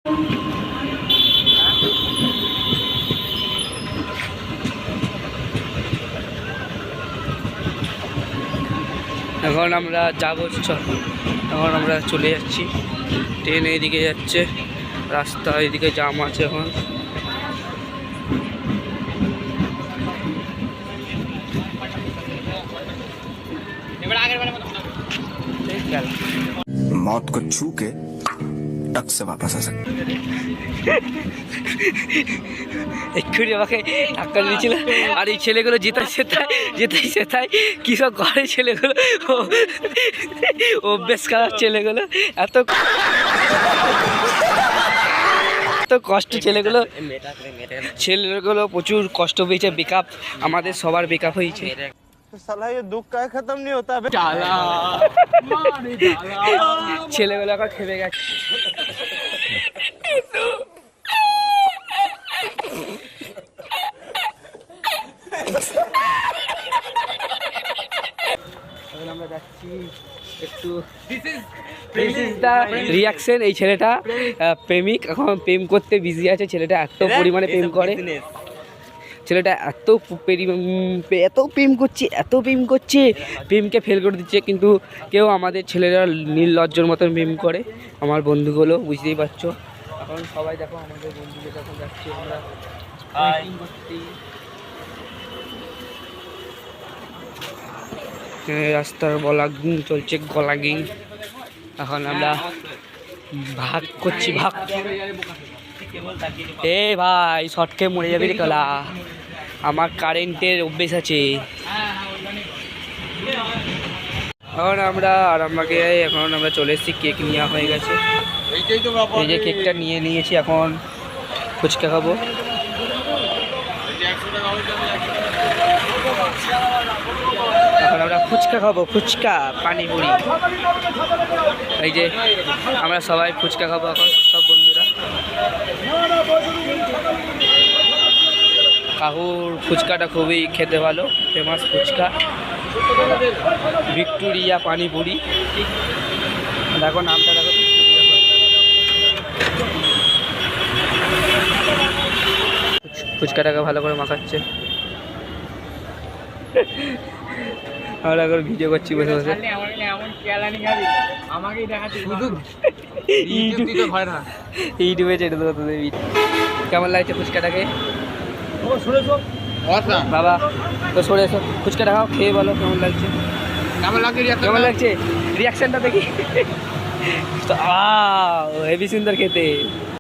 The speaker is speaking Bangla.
এখন আমরা যাবো, এখন আমরা চলে যাচ্ছি। ট্রেন এইদিকে যাচ্ছে, রাস্তা এইদিকে জাম আছে এখন। मौत को छू के टक से वापस आ सकते। এক্ষুনি আমাকে ধাক্কা দিয়েছিল। আর এই ছেলেগুলো যেতাই সেটাই কী সব করে ছেলেগুলো, অভ্যেস খারাপ ছেলেগুলো, এত কষ্ট ছেলেগুলো প্রচুর কষ্ট পেয়েছে। বেকআপ, আমাদের সবার বেকআপ হয়েছে। ছেলেগুলো এখন খেপে গেছে। আমরা যাচ্ছি একটু, রিয়াকশন। এই ছেলেটা প্রেমিক, এখন প্রেম করতে বিজি আছে। ছেলেটা এত পরিমাণে প্রেম করে, ছেলেটা এত প্রেম করছে, প্রেমকে ফেল করে দিচ্ছে। কিন্তু কেউ, আমাদের ছেলেরা নির্লজ্জর মতন প্রেম করে। আমার বন্ধুগুলো, বুঝতেই পারছো। এখন সবাই দেখো আমাদের বন্ধুদের যখন যাচ্ছি আমরা রাস্তার গলাগিং চলছে, গলাগিং। এখন আমরা ভাগ করছি, ভাগ। এ ভাই, শর্ট খেয়ে মরে যাবি রে কলা, আমার কারেন্টের অভ্যেস আছে। এখন আমরা চলে এসেছি, কেক নেওয়া হয়ে গেছে। এই যে কেকটা নিয়ে নিয়েছি, এখন ফুচকা খাবো। এখন আমরা ফুচকা খাবো, ফুচকা পানিপুরি। এই যে আমরা সবাই ফুচকা খাবো এখন, সব বন্ধুরা। কাকুর ফুচকাটা খুবই খেতে ভালো, ফেমাস ফুচকা, ভিক্টোরিয়া পানিপুরি। দেখো নামটা দেখো, ফুচকাটাকে ভালো করে মাখাচ্ছে। আমরা এখন ভিডিও করছি বসে বসে। ইউটিউবে ছেড়ে দেবো তোদের। কেমন লাগছে ফুচকাটাকে বাবা? তো সরে এসো, ফুচকাটা খাও, খেয়ে বলো কেমন লাগছে। কেমন লাগছে রিয়াকশনটা দেখি। হেভি সুন্দর খেতে।